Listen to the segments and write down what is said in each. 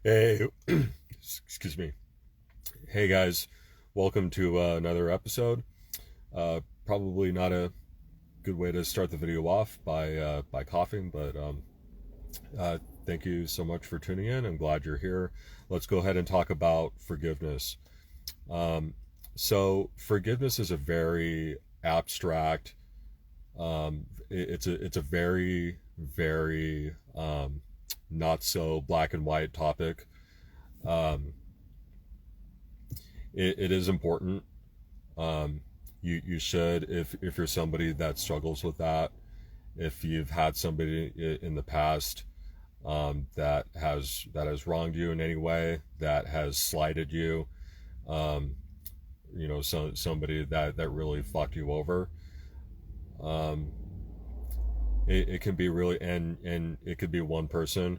Hey, excuse me. Hey guys, welcome to another episode. Probably not a good way to start the video off by coughing, but uh, thank you so much for tuning in. I'm glad you're here. Let's go ahead and talk about forgiveness. Um, so forgiveness is a very abstract. It's a very not so black and white topic. Um, it is important. Um, you should, if you're somebody that struggles with that, if you've had somebody in the past that has wronged you in any way, that has slighted you, um, somebody that really fucked you over. Um, it can be really, and it could be one person,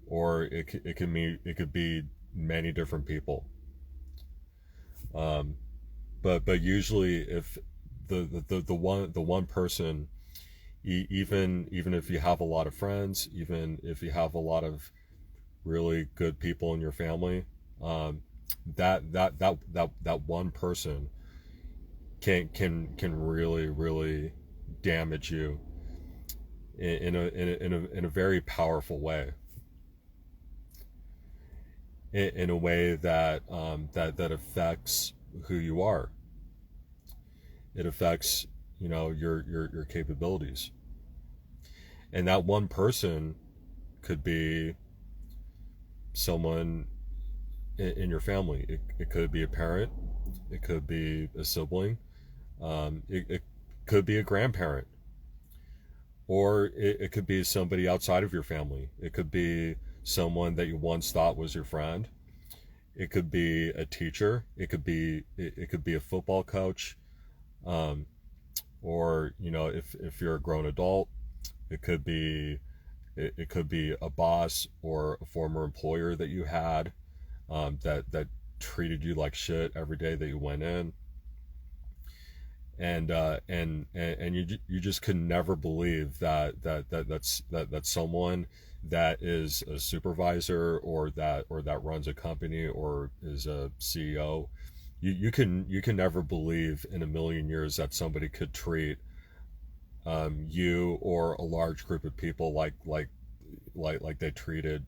or it could be many different people. Um, but usually if the one person, even if you have a lot of friends, even if you have a lot of really good people in your family, um, that one person can really damage you in a very powerful way, in a way that affects who you are. It affects, your capabilities. And that one person could be someone in your family. It could be a parent, it could be a sibling, it could be a grandparent, or it could be somebody outside of your family. It could be someone that you once thought was your friend. It could be a teacher. It could be a football coach, um, or if you're a grown adult, it could be it could be a boss or a former employer that you had, that treated you like shit every day that you went in, and you just could never believe that someone that is a supervisor, or that runs a company, or is a CEO. You can never believe in a million years that somebody could treat, you or a large group of people like they treated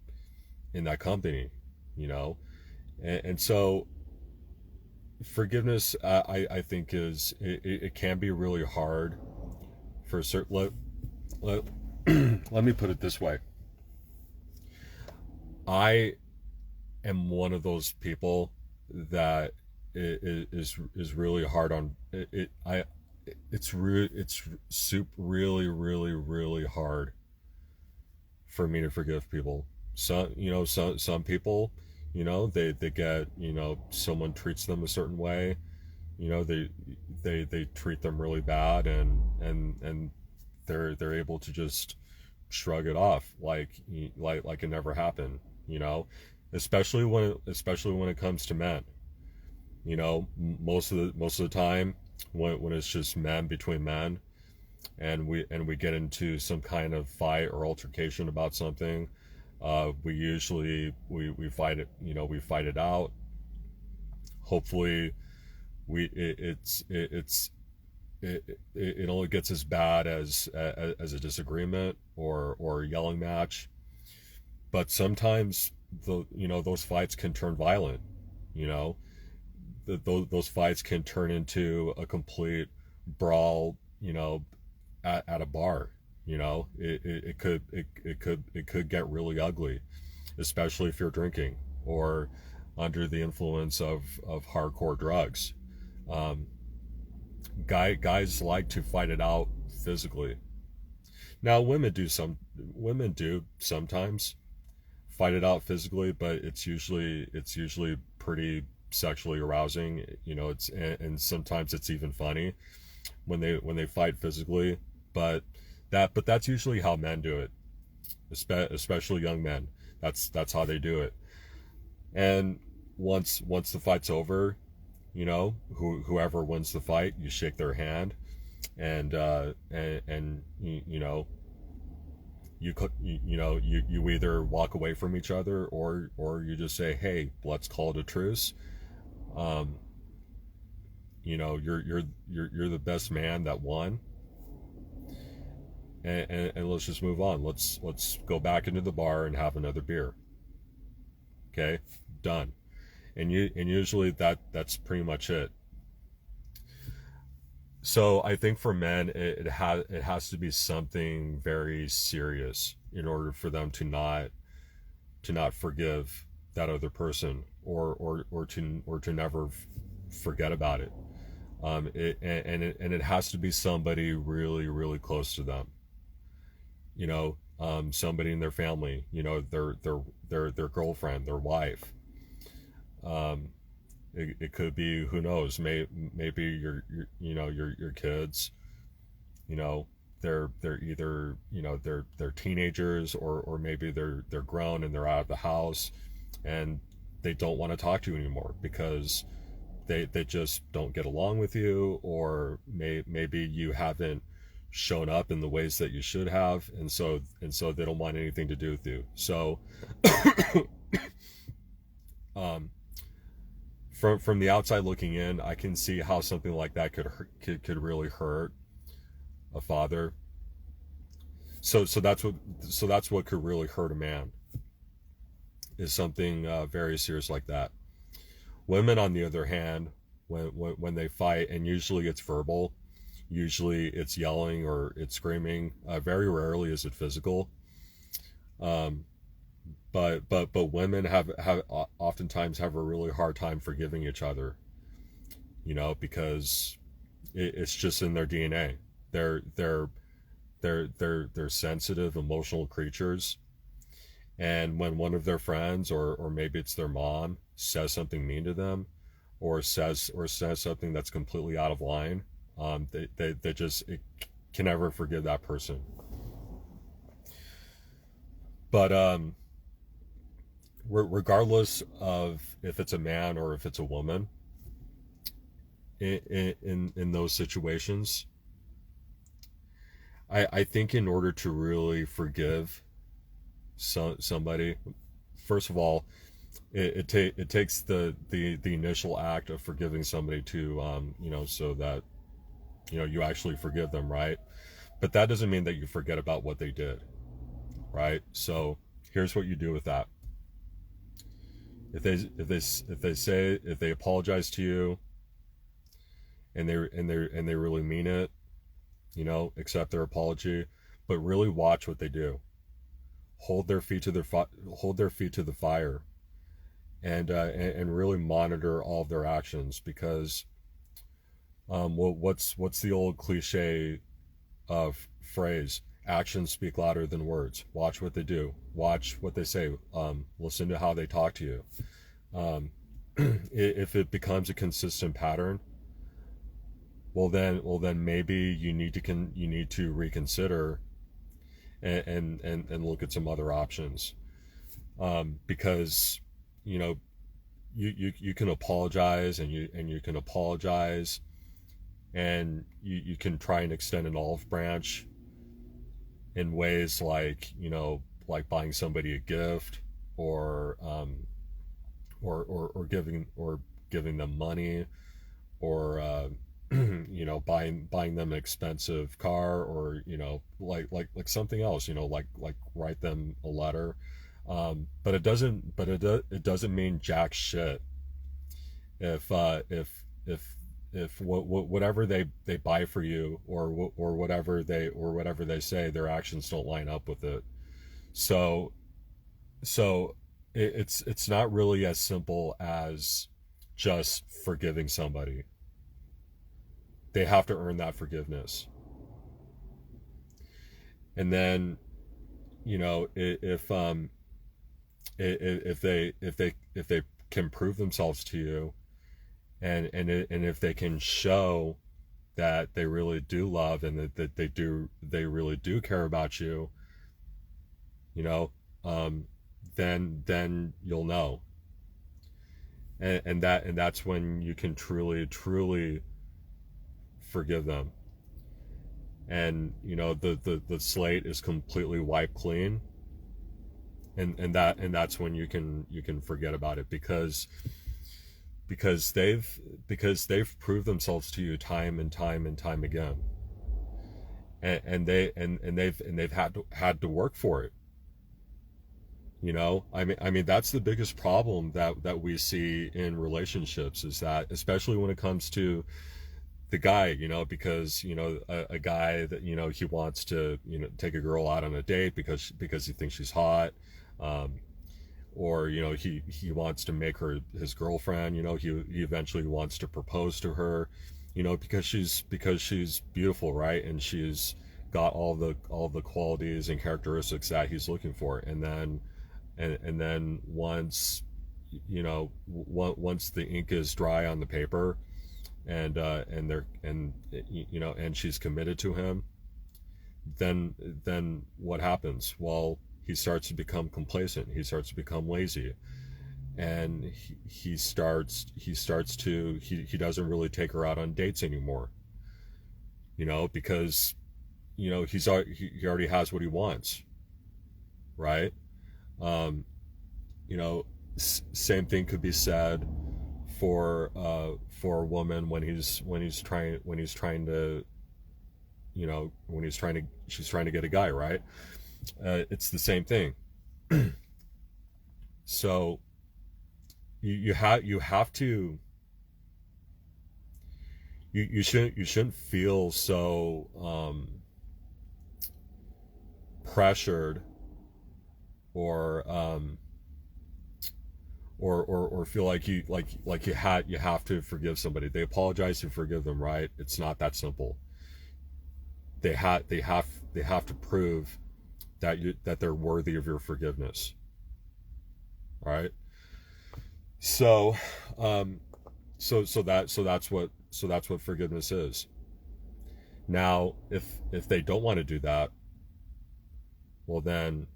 in that company, you know. And so forgiveness, I think, it can be really hard for certain. Let, let me put it this way. I am one of those people that is really hard on it. It's super really hard for me to forgive people. Some people, they get, someone treats them a certain way, they treat them really bad, and they're able to just shrug it off like it never happened, especially when it comes to men. Most of the time, when it's just men between men, and we get into some kind of fight or altercation about something, we usually we fight it, we fight it out. Hopefully, we it only gets as bad as a disagreement, or a yelling match. But sometimes those fights can turn violent. You know, those fights can turn into a complete brawl. At a bar. It could get really ugly, especially if you're drinking, or under the influence of hardcore drugs. Um, guys like to fight it out physically. Now, women do sometimes fight it out physically, but it's usually pretty sexually arousing. And sometimes it's even funny when they fight physically. But that's usually how men do it, especially young men. That's how they do it. And once the fight's over, whoever wins the fight, you shake their hand, and you either walk away from each other, or you just say, hey, let's call it a truce. um you're the best man that won, and let's just move on. Let's go back into the bar and have another beer. Okay, done. And usually that's pretty much it. So I think for men, it has to be something very serious in order for them to not forgive that other person, or to never forget about it. And it has to be somebody really, really close to them. Somebody in their family, their girlfriend, their wife. Um, it could be, who knows, maybe your kids. You know, they're either, they're teenagers, or maybe they're grown and they're out of the house, and they don't want to talk to you anymore because they just don't get along with you, or maybe you haven't shown up in the ways that you should have, and so they don't want anything to do with you. So um, from the outside looking in, I can see how something like that could really hurt a father. So that's what could really hurt a man, is something very serious like that. Women, on the other hand, when they fight, and usually it's verbal, usually it's yelling or it's screaming. Very rarely is it physical. Um, but women have oftentimes have a really hard time forgiving each other. Because it's just in their DNA. They're sensitive, emotional creatures, and when one of their friends, or maybe it's their mom, says something mean to them, or says something that's completely out of line, they just can never forgive that person. But regardless of if it's a man or if it's a woman, in those situations, I think in order to really forgive somebody, first of all, it takes the initial act of forgiving somebody to, so that you actually forgive them, right? But that doesn't mean that you forget about what they did, right? So here's what you do with that. If they apologize to you, and they really mean it, accept their apology, but really watch what they do. Hold their feet to the fire, and really monitor all of their actions, because what's the old cliche of phrase? Actions speak louder than words. Watch what they do. Watch what they say. Listen to how they talk to you. If it becomes a consistent pattern, well then maybe you need to reconsider, and look at some other options. Because you can apologize, and you can apologize, and you can try and extend an olive branch in ways like buying somebody a gift, or giving them money, or buying them an expensive car, or like something else, like write them a letter. But it doesn't mean jack shit if whatever they buy for you, or whatever they say, their actions don't line up with it. So so it's not really as simple as just forgiving somebody. They have to earn that forgiveness. And then, if they can prove themselves to you, and if they can show that they really do love, and that they really do care about you, you know um then you'll know. And that's when you can truly forgive them. and you know the slate is completely wiped clean, and that's when you can forget about it, because they've proved themselves to you time and time and time again, and they've had to work for it. You know, I mean that's the biggest problem that we see in relationships, is that, especially when it comes to the guy, you know, because you know a guy that, you know, he wants to, you know, take a girl out on a date because he thinks she's hot, um, or you know he wants to make her his girlfriend. You know, he eventually wants to propose to her, you know, because she's beautiful, right, and she's got all the qualities and characteristics that he's looking for. And then once, you know, once the ink is dry on the paper, and they're, and you know, and she's committed to him, then what happens? Well, he starts to become complacent, he starts to become lazy, and he doesn't really take her out on dates anymore, you know, because you know he already has what he wants, right? um you know, same thing could be said for a woman when he's trying to, you know, when she's trying to get a guy, right? It's the same thing. So you have to, you shouldn't feel so pressured, or or feel like you have to forgive somebody. They apologize to forgive them, right? It's not that simple. They have to prove that they're worthy of your forgiveness. All right. So that's what forgiveness is. Now, if they don't want to do that, well then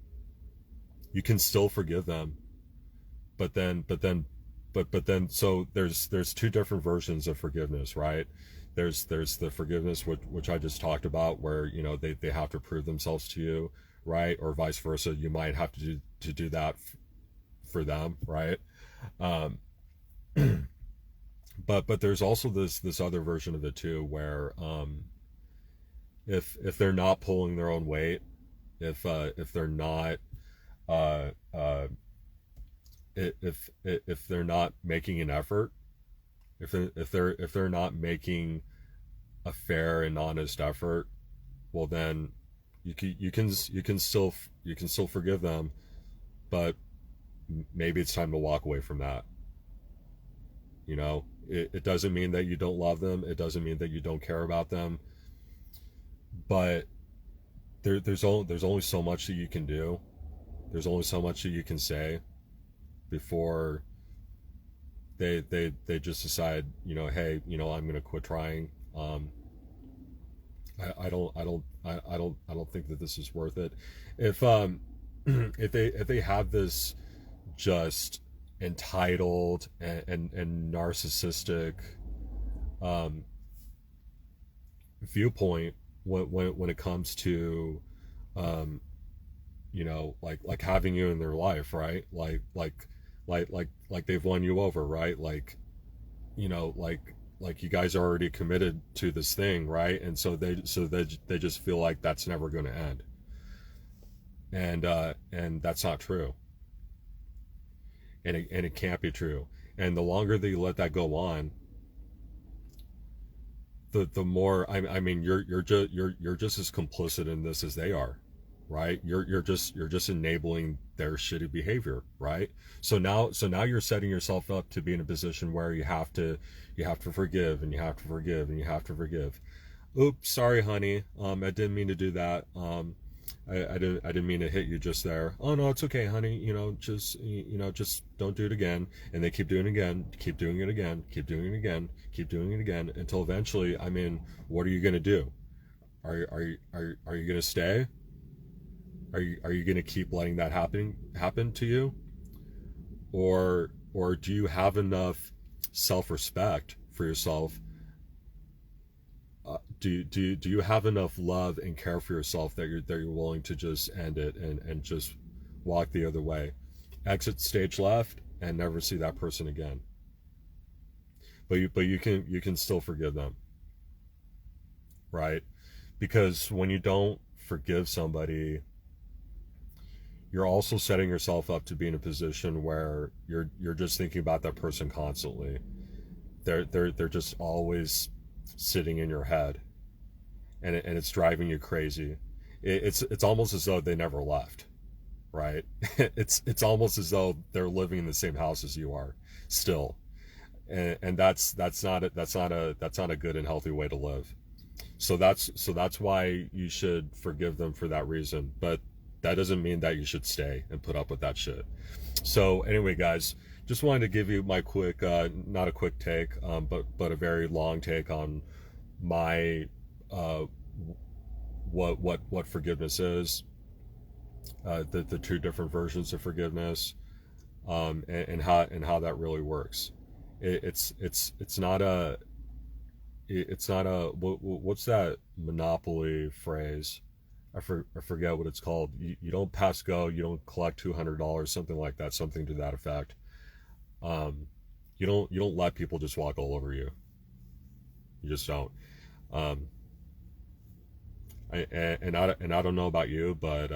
you can still forgive them. But then so there's two different versions of forgiveness, right? There's the forgiveness which I just talked about, where you know they have to prove themselves to you, right? Or vice versa, you might have to do that for them, right? um but there's also this other version of it too, where if they're not pulling their own weight, if they're not uh uh if they're not making an effort, if they're not making a fair and honest effort, well then you can still forgive them, but maybe it's time to walk away from that. You know, it doesn't mean that you don't love them, it doesn't mean that you don't care about them, but there's only so much that you can do. There's only so much that you can say before they just decide, you know, hey, you know, I'm gonna quit trying. I don't think that this is worth it. If if they have this just entitled and narcissistic um viewpoint when it comes to um you know, like having you in their life, right? Like they've won you over, right? Like, you know, like you guys are already committed to this thing, right? And so they just feel like that's never going to end, and that's not true, and it can't be true. And the longer that you let that go on, the more, I mean you're just as complicit in this as they are, right? You're just enabling their shitty behavior, right? So now you're setting yourself up to be in a position where you have to forgive, and you have to forgive, and you have to forgive. Oops, sorry honey, I didn't mean to do that. I didn't mean to hit you just there. Oh no, it's okay honey, you know, just don't do it again. And they keep doing it again, keep doing it again, keep doing it again, keep doing it again, until eventually, I mean, what are you going to do? Are you going to stay? Are you going to keep letting that happen to you? Or do you have enough self-respect for yourself do you have enough love and care for yourself that you're willing to just end it and just walk the other way, exit stage left, and never see that person again? But you can still forgive them, right? Because when you don't forgive somebody, you're also setting yourself up to be in a position where you're just thinking about that person constantly. They're just always sitting in your head, and it's driving you crazy. It's almost as though they never left, right? It's almost as though they're living in the same house as you are still, and that's not a good and healthy way to live. So that's why you should forgive them for that reason. But that doesn't mean that you should stay and put up with that shit. So anyway, guys, just wanted to give you my quick, not a quick take, but a very long take on my what forgiveness is, the two different versions of forgiveness, and how that really works. It's not a what's that Monopoly phrase? I forget what it's called. You don't pass go, you don't collect $200, something like that, something to that effect. Um, you don't let people just walk all over you. You just don't. Um, and I don't know about you, but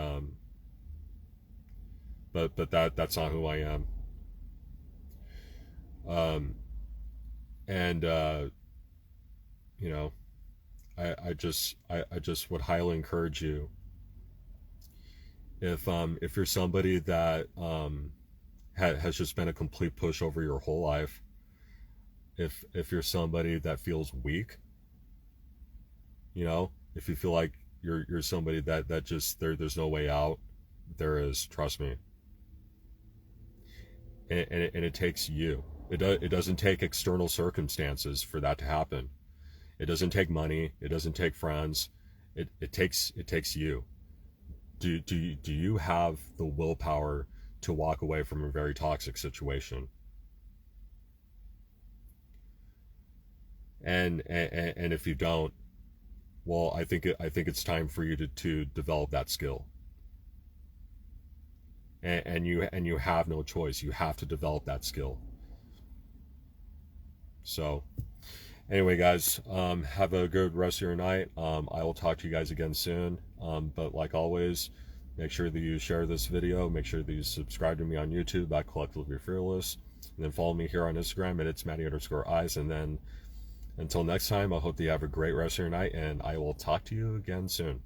that's not who I am. Um, and you know, I just would highly encourage you, if you're somebody that has just been a complete pushover your whole life, if you're somebody that feels weak, if you feel like you're somebody that just there's no way out, there is, trust me. And it takes you. It doesn't take external circumstances for that to happen. It doesn't take money. It doesn't take friends. It takes you. Do you have the willpower to walk away from a very toxic situation? And if you don't, well, I think it's time for you to develop that skill. And you have no choice. You have to develop that skill. So anyway, guys, have a good rest of your night. I will talk to you guys again soon. But like always, make sure that you share this video. Make sure that you subscribe to me on YouTube at Collectively Fearless. And then follow me here on Instagram at It's Matty_eyes. And then until next time, I hope that you have a great rest of your night, and I will talk to you again soon.